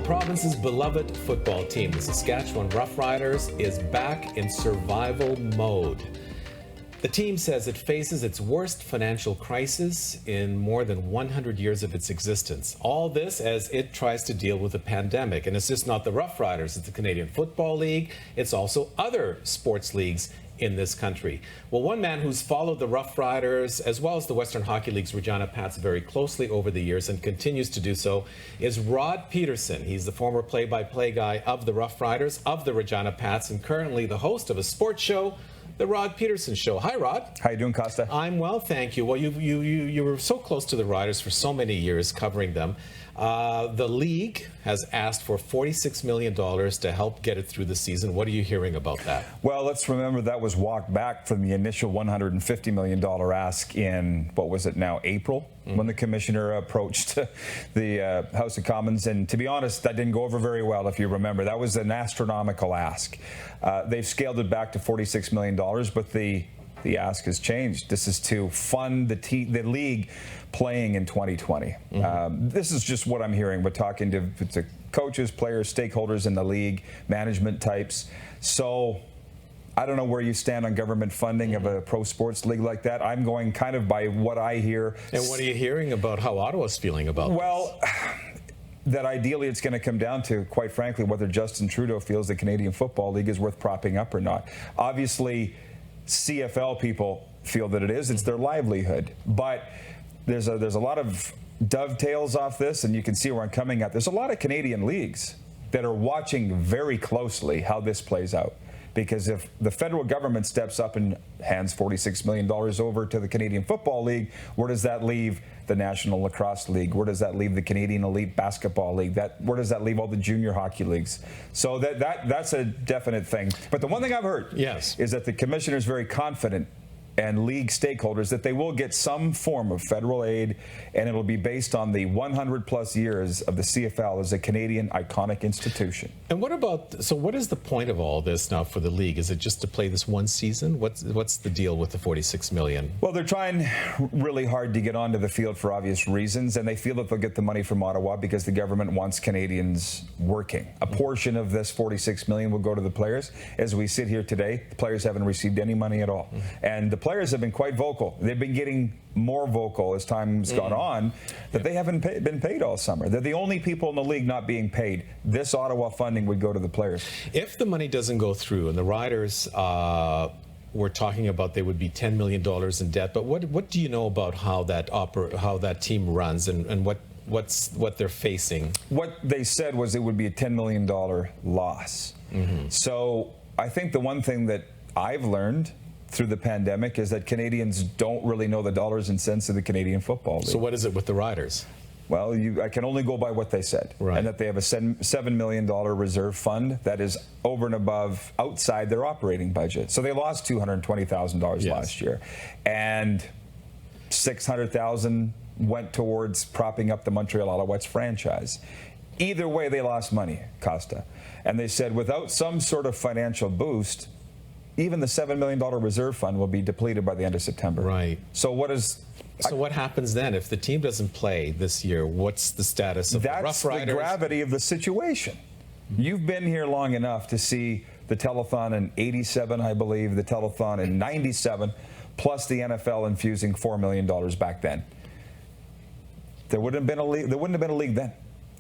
province's beloved football team, the Saskatchewan Roughriders, is back in survival mode. The team says it faces its worst financial crisis in more than 100 years of its existence. All this as it tries to deal with the pandemic. And it's just not the Roughriders, it's the Canadian Football League. It's also other sports leagues in this country. Well, one man who's followed the Roughriders as well as the Western Hockey League's Regina Pats very closely over the years and continues to do so is Rod Pedersen. He's the former play-by-play guy of the Roughriders, of the Regina Pats, and currently the host of a sports show, The Rod Pedersen Show. Hi, Rod. How you doing, Costa? I'm well, thank you. Well, you were so close to the Riders for so many years, covering them. The league has asked for $46 million to help get it through the season. What are you hearing about that? Well, let's remember that was walked back from the initial $150 million ask in, what was it now, April, when the commissioner approached the House of Commons. And to be honest, that didn't go over very well, if you remember. That was an astronomical ask. They've scaled it back to $46 million, but the ask has changed. This is to fund the league playing in 2020. This is just what I'm hearing, but talking to coaches, players, stakeholders in the league, management types. So I don't know where you stand on government funding of a pro sports league like that. I'm going kind of by what I hear. And what are you hearing about how Ottawa's feeling about this? That ideally it's going to come down to, quite frankly, whether Justin Trudeau feels the Canadian Football League is worth propping up or not. Obviously, CFL people feel that it is. It's their livelihood. But there's a lot of dovetails off this, and you can see where I'm coming at. There's a lot of Canadian leagues that are watching very closely how this plays out. Because if the federal government steps up and hands $46 million over to the Canadian Football League, where does that leave the National Lacrosse League? Where does that leave the Canadian Elite Basketball League? Where does that leave all the junior hockey leagues? So that's a definite thing. But the one thing I've heard is that the commissioner is very confident, and league stakeholders, that they will get some form of federal aid, and it'll be based on the 100-plus years of the CFL as a Canadian iconic institution. And what is the point of all this now for the league? Is it just to play this one season? What's the deal with the $46 million? Well, they're trying really hard to get onto the field for obvious reasons, and they feel that they'll get the money from Ottawa because the government wants Canadians working. A portion of this $46 million will go to the players. As we sit here today, the players haven't received any money at all. And the players have been quite vocal. They've been getting more vocal as time's gone on, that they haven't been paid all summer. They're the only people in the league not being paid. This Ottawa funding would go to the players. If the money doesn't go through, and the Riders were talking about they would be $10 million in debt, but what do you know about how that team runs and what they're facing? What they said was it would be a $10 million loss. So I think the one thing that I've learned through the pandemic is that Canadians don't really know the dollars and cents of the Canadian Football League. So what is it with the Riders? Well, I can only go by what they said, and that they have a $7 million reserve fund that is over and above outside their operating budget. So they lost $220,000 last year, and $600,000 went towards propping up the Montreal Alouettes franchise. Either way, they lost money, Costa. And they said without some sort of financial boost, even the $7 million reserve fund will be depleted by the end of September. Right. So what happens then if the team doesn't play this year? What's the status of the Roughriders? That's the gravity of the situation. You've been here long enough to see the telethon in '87, I believe, the telethon in '97, plus the NFL infusing $4 million back then. There wouldn't have been a league then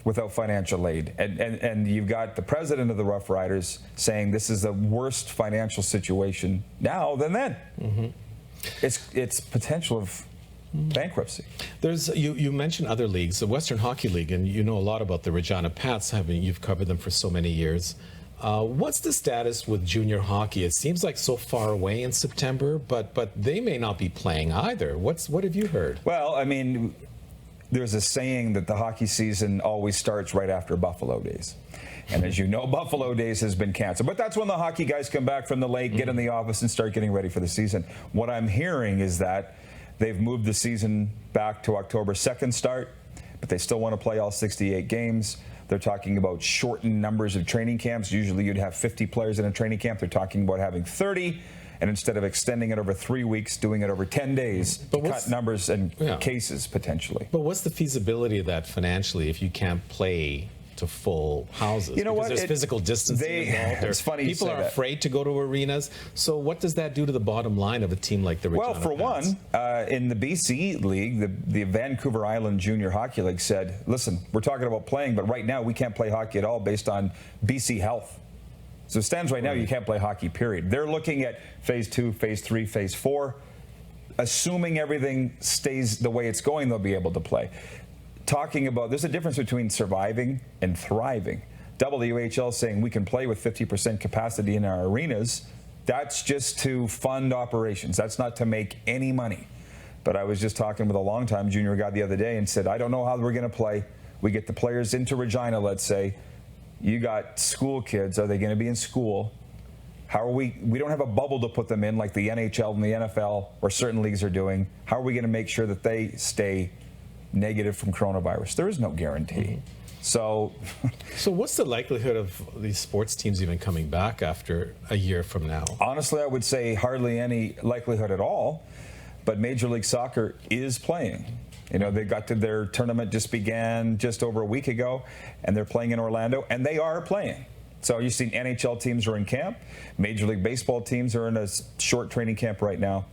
without financial aid. And you've got the president of the Roughriders saying this is the worst financial situation now than then. It's potential of bankruptcy. You mentioned other leagues, the Western Hockey League, and you know a lot about the Regina Pats, you've covered them for so many years. What's the status with junior hockey? It seems like so far away in September, but they may not be playing either. What have you heard? Well, I mean, there's a saying that the hockey season always starts right after Buffalo Days. And as you know, Buffalo Days has been canceled. But that's when the hockey guys come back from the lake, get in the office, and start getting ready for the season. What I'm hearing is that they've moved the season back to October 2nd start, but they still want to play all 68 games. They're talking about shortened numbers of training camps. Usually you'd have 50 players in a training camp. They're talking about having 30. And instead of extending it over 3 weeks, doing it over 10 days to cut numbers and cases potentially. But what's the feasibility of that financially if you can't play to full houses. You know because what? There's physical distancing involved. It's funny you people say are that. afraid to go to arenas. So what does that do to the bottom line of a team like the Regina Well, for Pats? one, in the BC League, the Vancouver Island Junior Hockey League said, listen, we're talking about playing, but right now we can't play hockey at all based on BC health. So it stands right now, you can't play hockey, period. They're looking at phase 2, phase 3, phase 4. Assuming everything stays the way it's going, they'll be able to play. Talking about, there's a difference between surviving and thriving. WHL saying we can play with 50% capacity in our arenas. That's just to fund operations. That's not to make any money. But I was just talking with a longtime junior guy the other day and said, I don't know how we're going to play. We get the players into Regina, let's say. You got school kids. Are they going to be in school? How are we don't have a bubble to put them in like the NHL and the NFL or certain leagues are doing. How are we going to make sure that they stay negative from coronavirus? There is no guarantee. So what's the likelihood of these sports teams even coming back after a year from now? Honestly, I would say hardly any likelihood at all. But Major League Soccer is playing. You know, they got to their tournament just began just over a week ago, and they're playing in Orlando, and they are playing. So you've seen NHL teams are in camp. Major League Baseball teams are in a short training camp right now.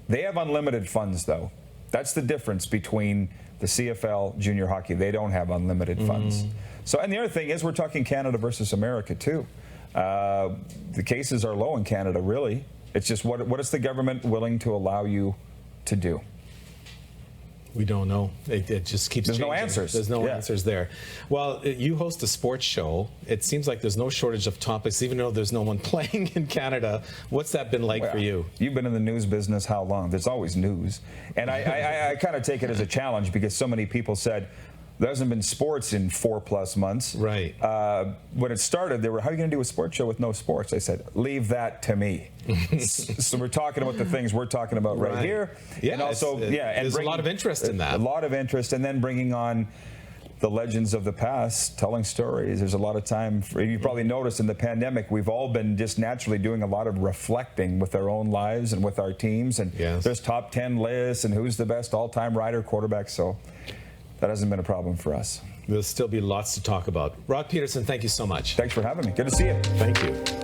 They have unlimited funds, though. That's the difference between the CFL junior hockey. They don't have unlimited funds. So, and the other thing is we're talking Canada versus America, too. The cases are low in Canada, really. It's just what is the government willing to allow you to do? We don't know. It just keeps There's changing. no answers. There's no answers there. Well, you host a sports show. It seems like there's no shortage of topics, even though there's no one playing in Canada. What's that been like for you? You've been in the news business how long? There's always news. And I kind of take it as a challenge because so many people said, there hasn't been sports in 4+ months. Right. When it started, they were, how are you going to do a sports show with no sports? I said, leave that to me. So we're talking about the things we're talking about right here. Yeah, and also, and there's a lot of interest in that. A lot of interest, and then bringing on the legends of the past, telling stories. There's a lot of time. You probably noticed in the pandemic, we've all been just naturally doing a lot of reflecting with our own lives and with our teams. And there's top 10 lists and who's the best all-time rider quarterback. So that hasn't been a problem for us. There'll still be lots to talk about. Rod Pedersen, thank you so much. Thanks for having me. Good to see you. Thank you.